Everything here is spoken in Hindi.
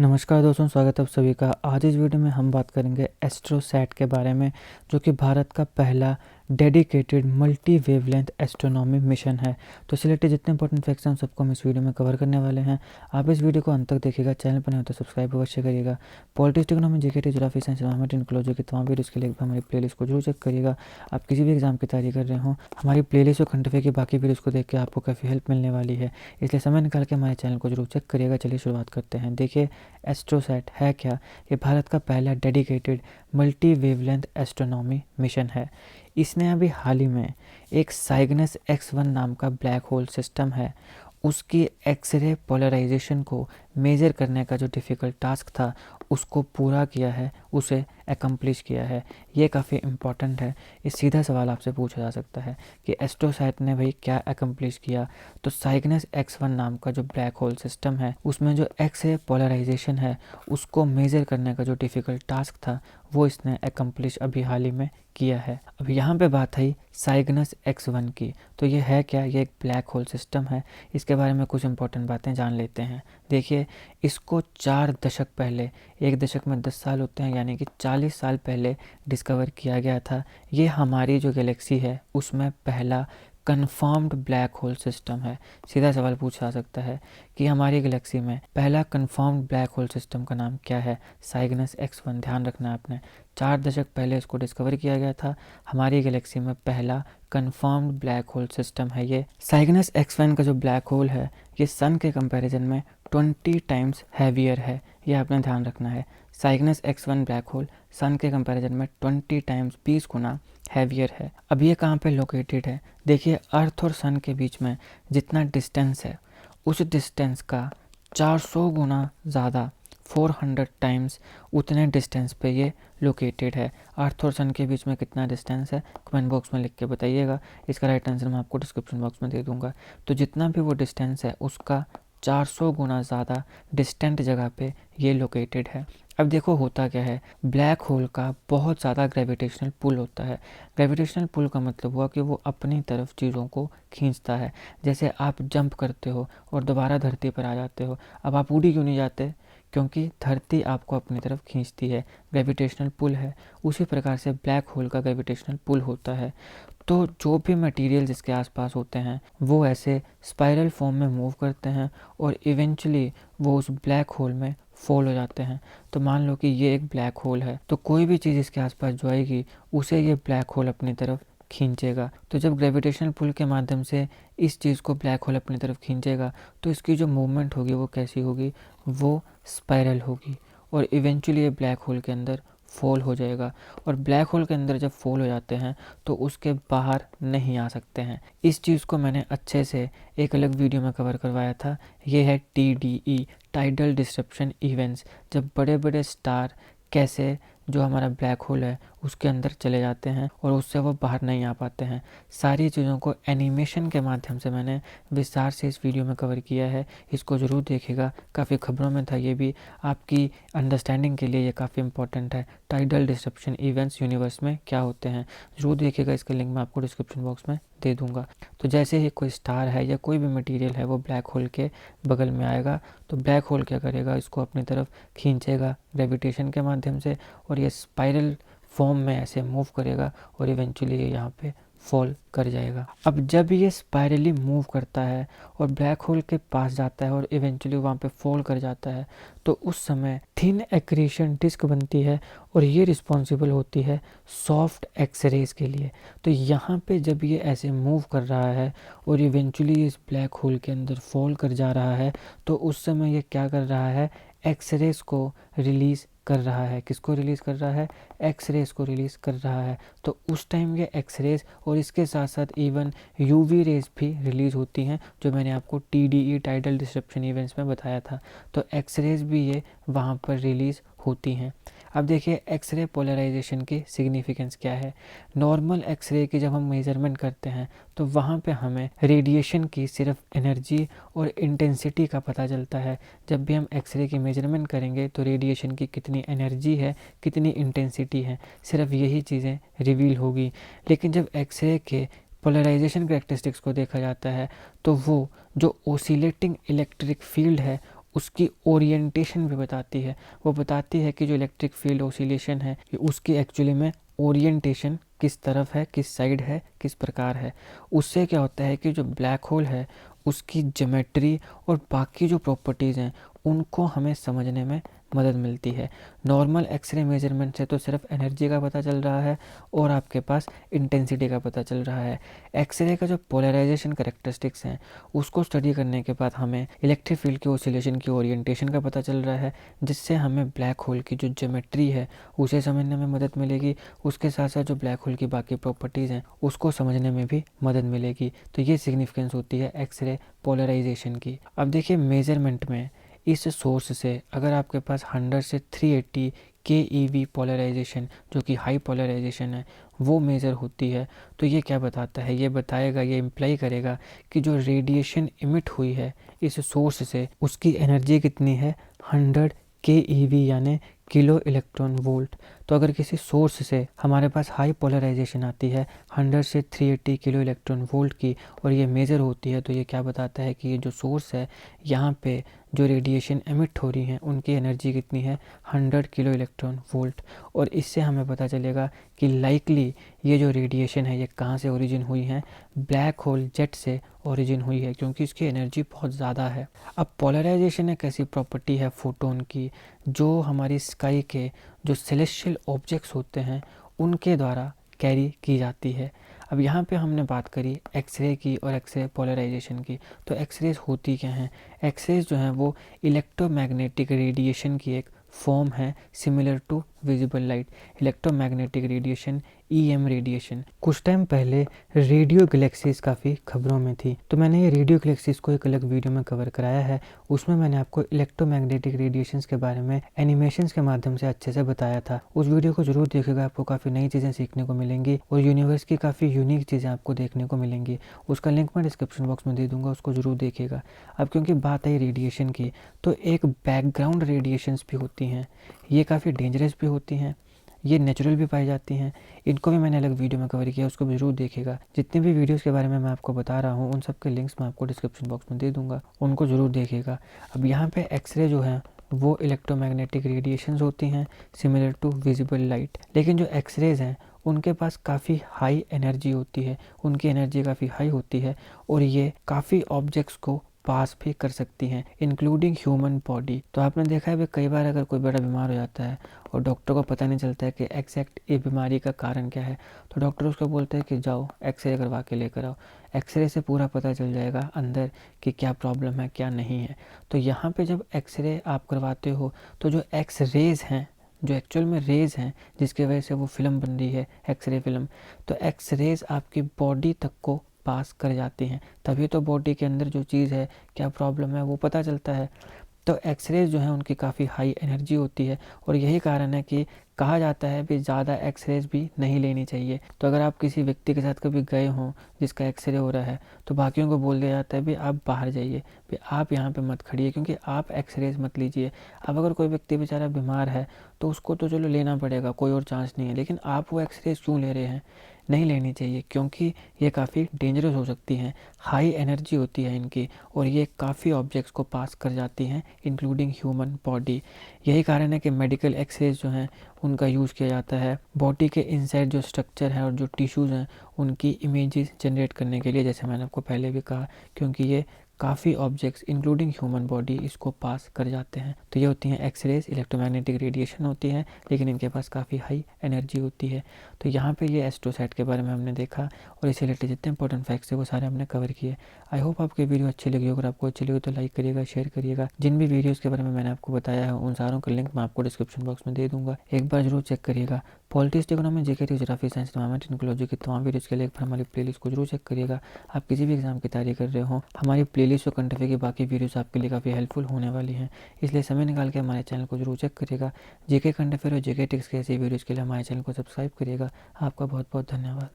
नमस्कार दोस्तों, स्वागत है आप सभी का। आज इस वीडियो में हम बात करेंगे एस्ट्रोसैट के बारे में, जो कि भारत का पहला dedicated multi wavelength astronomy mission है। तो सिलेक्टेड जितने इंपॉर्टेंट फैक्ट्स हैं सबको हम इस वीडियो में कवर करने वाले हैं। आप इस वीडियो को अंत तक देखिएगा। चैनल पर नहीं हो तो सब्सक्राइब अवश्य करिएगा। Politics, economy, GK, geography, science, environment, ecology की तमाम वीडियोज़ के लिए हमारी प्लेलिस्ट को जरूर चेक करिएगा। आप किसी भी एग्जाम की तैयारी कर रहे हो, हमारी प्लेलिस्ट और खंडफे की बाकी वीडियोज़ को देख के आपको काफ़ी हेल्प मिलने वाली है, इसलिए समय निकाल के हमारे चैनल को जरूर चेक करिएगा। चलिए शुरुआत करते हैं। देखिए, एस्ट्रोसैट है क्या? ये भारत का पहला dedicated multi wavelength astronomy mission है। इसने अभी हाल ही में एक साइग्नस X1 नाम का ब्लैक होल सिस्टम है, उसकी एक्सरे पोलराइजेशन को मेज़र करने का जो डिफ़िकल्ट टास्क था उसको पूरा किया है, उसे एकम्प्लिश किया है। ये काफ़ी इम्पॉर्टेंट है। इस सीधा सवाल आपसे पूछा जा सकता है कि एस्ट्रोसैट ने भाई क्या एकम्प्लिश किया। तो साइग्नस X1 नाम का जो ब्लैक होल सिस्टम है उसमें जो एक्सरे पोलराइजेशन है उसको मेज़र करने का जो डिफ़िकल्ट टास्क था वो इसने एकम्प्लिश अभी हाल ही में किया है। अब यहाँ पे बात आई साइग्नस X1 की। तो ये है क्या? ये एक ब्लैक होल सिस्टम है। इसके बारे में कुछ इंपॉर्टेंट बातें जान लेते हैं। देखिए, इसको 4 दशक पहले, एक दशक में 10 साल होते हैं, यानी कि 40 साल पहले डिस्कवर किया गया था। ये हमारी जो गैलेक्सी है उसमें पहला कन्फर्म्ड ब्लैक होल सिस्टम है। सीधा सवाल पूछा जा सकता है कि हमारी गैलेक्सी में पहला कन्फर्म्ड ब्लैक होल सिस्टम का नाम क्या है? Cygnus X1। ध्यान रखना है आपने, 4 दशक पहले इसको डिस्कवर किया गया था। हमारी गैलेक्सी में पहला कन्फर्म्ड ब्लैक होल सिस्टम है ये। साइग्नस X1 का जो ब्लैक होल है ये सन के कंपैरिजन में 20 टाइम्स हैवियर है। ये आपने ध्यान रखना है। साइग्नस X1 ब्लैक होल सन के कंपैरिजन में 20 टाइम्स 20 गुना हैवियर है। अब ये कहाँ पे लोकेटेड है? देखिए, अर्थ और सन के बीच में जितना डिस्टेंस है उस डिस्टेंस का 400 गुना ज़्यादा, 400 टाइम्स उतने डिस्टेंस पे ये लोकेटेड है। अर्थ और सन के बीच में कितना डिस्टेंस है कमेंट बॉक्स में लिख के बताइएगा। इसका राइट आंसर मैं आपको डिस्क्रिप्शन बॉक्स में दे दूंगा। तो जितना भी वो डिस्टेंस है उसका 400 गुना ज़्यादा डिस्टेंट जगह पे ये लोकेटेड है। अब देखो होता क्या है, ब्लैक होल का बहुत ज़्यादा ग्रेविटेशनल पुल होता है। ग्रेविटेशनल पुल का मतलब हुआ कि वो अपनी तरफ चीज़ों को खींचता है। जैसे आप जंप करते हो और दोबारा धरती पर आ जाते हो, अब आप उड़ी क्यों नहीं जाते? क्योंकि धरती आपको अपनी तरफ खींचती है, ग्रेविटेशनल पुल है। उसी प्रकार से ब्लैक होल का ग्रेविटेशनल पुल होता है। तो जो भी मटेरियल जिसके आसपास होते हैं वो ऐसे स्पाइरल फॉर्म में मूव करते हैं और इवेंचुअली वो उस ब्लैक होल में फॉल हो जाते हैं। तो मान लो कि ये एक ब्लैक होल है, तो कोई भी चीज़ इसके आसपास जो आएगी उसे ये ब्लैक होल अपनी तरफ खींचेगा। तो जब ग्रेविटेशनल पुल के माध्यम से इस चीज़ को ब्लैक होल अपनी तरफ खींचेगा तो इसकी जो मूवमेंट होगी वो कैसी होगी? वो स्पाइरल होगी और इवेंचुअली ये ब्लैक होल के अंदर फॉल हो जाएगा। और ब्लैक होल के अंदर जब फॉल हो जाते हैं तो उसके बाहर नहीं आ सकते हैं। इस चीज़ को मैंने अच्छे से एक अलग वीडियो में कवर करवाया था। ये है TDE, टाइडल डिस्ट्रप्शन इवेंट्स। जब बड़े बड़े स्टार कैसे जो हमारा ब्लैक होल है उसके अंदर चले जाते हैं और उससे वो बाहर नहीं आ पाते हैं। सारी चीज़ों को एनिमेशन के माध्यम से मैंने विस्तार से इस वीडियो में कवर किया है। इसको ज़रूर देखिएगा, काफ़ी खबरों में था ये भी। आपकी अंडरस्टैंडिंग के लिए ये काफ़ी इंपॉर्टेंट है। टाइडल डिस्ट्रप्शन इवेंट्स यूनिवर्स में क्या होते हैं, ज़रूर देखिएगा। इसका लिंक मैं आपको डिस्क्रिप्शन बॉक्स में दे दूंगा। तो जैसे ही कोई स्टार है या कोई भी मटेरियल है वो ब्लैक होल के बगल में आएगा तो ब्लैक होल क्या करेगा? इसको अपनी तरफ खींचेगा ग्रेविटेशन के माध्यम से और ये स्पाइरल फॉर्म में ऐसे मूव करेगा और इवेंचुअली ये यहाँ पे फॉल कर जाएगा। अब जब ये स्पाइरली मूव करता है और ब्लैक होल के पास जाता है और इवेंचुअली वहाँ पे फॉल कर जाता है तो उस समय थिन एक्रीशन डिस्क बनती है और ये रिस्पॉन्सिबल होती है सॉफ्ट एक्सरेज के लिए। तो यहाँ पे जब ये ऐसे मूव कर रहा है और इवेंचुअली इस ब्लैक होल के अंदर फॉल कर जा रहा है तो उस समय ये क्या कर रहा है? एक्सरेज को रिलीज़ कर रहा है। किसको रिलीज़ कर रहा है? एक्सरेज को रिलीज़ कर रहा है। तो उस टाइम ये एक्सरेज और इसके साथ साथ इवन यूवी रेज भी रिलीज़ होती हैं, जो मैंने आपको TDE, टाइडल डिस्ट्रप्शन इवेंट्स में बताया था। तो एक्सरेज भी ये वहाँ पर रिलीज़ होती हैं। अब देखिए, एक्सरे पोलराइजेशन की सिग्निफिकेंस क्या है। नॉर्मल एक्सरे की जब हम मेजरमेंट करते हैं तो वहाँ पे हमें रेडिएशन की सिर्फ एनर्जी और इंटेंसिटी का पता चलता है। जब भी हम एक्सरे की मेजरमेंट करेंगे तो रेडिएशन की कितनी एनर्जी है, कितनी इंटेंसिटी है, सिर्फ यही चीज़ें रिवील होगी। लेकिन जब एक्सरे के पोलराइजेशन कैरेक्टरिस्टिक्स को देखा जाता है तो वो जो ओसिलेटिंग इलेक्ट्रिक फील्ड है उसकी ओरिएंटेशन भी बताती है। वो बताती है कि जो इलेक्ट्रिक फील्ड ऑसिलेशन है उसकी एक्चुअली में ओरिएंटेशन किस तरफ है, किस साइड है, किस प्रकार है। उससे क्या होता है कि जो ब्लैक होल है उसकी ज्योमेट्री और बाकी जो प्रॉपर्टीज़ हैं उनको हमें समझने में मदद मिलती है। नॉर्मल एक्सरे मेजरमेंट से तो सिर्फ एनर्जी का पता चल रहा है और आपके पास इंटेंसिटी का पता चल रहा है। एक्सरे का जो पोलराइजेशन करेक्टरिस्टिक्स हैं उसको स्टडी करने के बाद हमें इलेक्ट्रिक फील्ड की ऑसिलेशन की ओरिएंटेशन का पता चल रहा है, जिससे हमें ब्लैक होल की जो ज्योमेट्री है उसे समझने में मदद मिलेगी। उसके साथ साथ जो ब्लैक होल की बाकी प्रॉपर्टीज़ हैं उसको समझने में भी मदद मिलेगी। तो ये सिग्निफिकेंस होती है एक्सरे पोलराइजेशन की। अब देखिए मेजरमेंट में इस सोर्स से अगर आपके पास 100 से 380 केईवी पोलराइजेशन जो कि हाई पोलराइजेशन है वो मेज़र होती है, तो ये क्या बताता है, ये बताएगा, ये इम्प्लाई करेगा कि जो रेडिएशन इमिट हुई है इस सोर्स से उसकी एनर्जी कितनी है, 100 केईवी यानी किलो इलेक्ट्रॉन वोल्ट। तो अगर किसी सोर्स से हमारे पास हाई पोलराइजेशन आती है 100 से 380 किलो इलेक्ट्रॉन वोल्ट की और ये मेज़र होती है, तो ये क्या बताता है कि ये जो सोर्स है यहाँ पे जो रेडिएशन एमिट हो रही हैं उनकी एनर्जी कितनी है, 100 किलो इलेक्ट्रॉन वोल्ट। और इससे हमें पता चलेगा कि लाइकली ये जो रेडिएशन है ये कहाँ से ओरिजिन हुई है, ब्लैक होल जेट से ओरिजिन हुई है, क्योंकि इसकी एनर्जी बहुत ज़्यादा है। अब पोलराइजेशन एक ऐसी प्रॉपर्टी है फोटोन की जो हमारी स्काई के जो सेलेस्टियल ऑब्जेक्ट्स होते हैं उनके द्वारा कैरी की जाती है। अब यहाँ पे हमने बात करी एक्सरे की और एक्सरे पोलराइजेशन की। तो एक्सरेज होती क्या हैं? एक्सरेज जो हैं वो इलेक्ट्रोमैग्नेटिक रेडिएशन की एक फॉर्म है similar to visible light. Electromagnetic radiation, EM radiation. कुछ टाइम पहले रेडियो गैलेक्सीज काफ़ी खबरों में थी, तो मैंने ये रेडियो गैलेक्सीज को एक अलग वीडियो में कवर कराया है। उसमें मैंने आपको इलेक्ट्रोमैग्नेटिक रेडिएशंस के बारे में एनिमेशंस के माध्यम से अच्छे से बताया था। उस वीडियो को जरूर देखिएगा, आपको काफ़ी नई चीज़ें सीखने को मिलेंगी और यूनिवर्स की काफ़ी यूनिक चीज़ें आपको देखने को मिलेंगी। उसका लिंक मैं डिस्क्रिप्शन बॉक्स में दे दूँगा, उसको जरूर देखिएगा। अब क्योंकि बात आई रेडिएशन की, तो एक बैकग्राउंड रेडिएशंस भी होती हैं। ये काफ़ी डेंजरस भी होती हैं, ये नेचुरल भी पाई जाती हैं। इनको भी मैंने अलग वीडियो में कवर किया, उसको भी जरूर देखिएगा। जितने भी वीडियोस के बारे में मैं आपको बता रहा हूँ उन सब के लिंक्स मैं आपको डिस्क्रिप्शन बॉक्स में दे दूँगा, उनको ज़रूर देखिएगा। अब यहाँ पे एक्सरे जो है वो इलेक्ट्रोमैग्नेटिक रेडिएशंस होती हैं सिमिलर टू विजिबल लाइट। लेकिन जो एक्सरेज हैं उनके पास काफ़ी हाई एनर्जी होती है, उनकी एनर्जी काफ़ी हाई होती है और ये काफ़ी ऑब्जेक्ट्स को पास भी कर सकती हैं इंक्लूडिंग ह्यूमन बॉडी। तो आपने देखा है भी कई बार अगर कोई बड़ा बीमार हो जाता है और डॉक्टर को पता नहीं चलता है कि एग्जैक्ट ये बीमारी का कारण क्या है, तो डॉक्टर उसको बोलते हैं कि जाओ एक्सरे करवा के लेकर आओ। एक्सरे से पूरा पता चल जाएगा अंदर कि क्या प्रॉब्लम है क्या नहीं है। तो यहाँ पे जब एक्सरे आप करवाते हो तो जो एक्स रेज हैं, जो एक्चुअल में रेज हैं जिसकी वजह से वो फिल्म बन रही है एक्सरे फिल्म, तो एक्स रेज आपकी बॉडी तक को पास कर जाती हैं, तभी तो बॉडी के अंदर जो चीज़ है क्या प्रॉब्लम है वो पता चलता है। तो एक्सरेज जो है उनकी काफ़ी हाई एनर्जी होती है और यही कारण है कि कहा जाता है भी ज़्यादा एक्सरेज भी नहीं लेनी चाहिए। तो अगर आप किसी व्यक्ति के साथ कभी गए हों जिसका एक्सरे हो रहा है तो बाकियों को बोल दिया जाता है भी आप बाहर जाइए, भी आप यहाँ पे मत खड़िए क्योंकि आप एक्सरेज मत लीजिए। अब अगर कोई व्यक्ति बेचारा बीमार है तो उसको तो चलो लेना पड़ेगा, कोई और चांस नहीं है, लेकिन आप वो एक्सरेज क्यों ले रहे हैं? नहीं लेनी चाहिए क्योंकि ये काफ़ी डेंजरस हो सकती हैं। हाई एनर्जी होती है इनकी और ये काफ़ी ऑब्जेक्ट्स को पास कर जाती हैं इंक्लूडिंग ह्यूमन बॉडी। यही कारण है कि मेडिकल एक्सरेज जो हैं उनका यूज़ किया जाता है बॉडी के इनसाइड जो स्ट्रक्चर है और जो टिश्यूज़ हैं उनकी इमेजेस जनरेट करने के लिए, जैसे मैंने आपको पहले भी कहा, क्योंकि ये काफ़ी ऑब्जेक्ट्स इंक्लूडिंग ह्यूमन बॉडी इसको पास कर जाते हैं। तो ये होती हैं एक्सरेज, इलेक्ट्रोमैग्नेटिक रेडिएशन होती है लेकिन इनके पास काफ़ी हाई एनर्जी होती है। तो यहाँ पे ये एस्ट्रोसैट के बारे में हमने देखा और इससे रिलेटेड जितने इंपॉर्टेंट फैक्ट्स है वो सारे हमने कवर किए। आई होप आपकी वीडियो अच्छी लगी। अगर आपको अच्छी लगी तो लाइक करिएगा, शेयर करिएगा। जिन भी वीडियोज़ के बारे में मैंने आपको बताया है उन सारों का लिंक मैं आपको डिस्क्रिप्शन बॉक्स में दे दूँगा, एक बार जरूर चेक करिएगा। Politics, economy, GK, geography, science, environment, ecology की तमाम वीडियोज़ के लिए एक बार हमारी प्लेलिस्ट को जरूर चेक करिएगा। आप किसी भी एग्जाम की तैयारी कर रहे हो, हमारी प्लेलिस्ट और कंट्री की बाकी वीडियोज़ आपके लिए काफ़ी हेल्पफुल होने वाली हैं, इसलिए समय निकाल के हमारे चैनल को जरूर चेक करिएगा। जीके, करंट अफेयर और जीके टिक्स के ऐसी वीडियोज़ के लिए हमारे चैनल को सब्सक्राइब करिएगा। आपका बहुत बहुत धन्यवाद।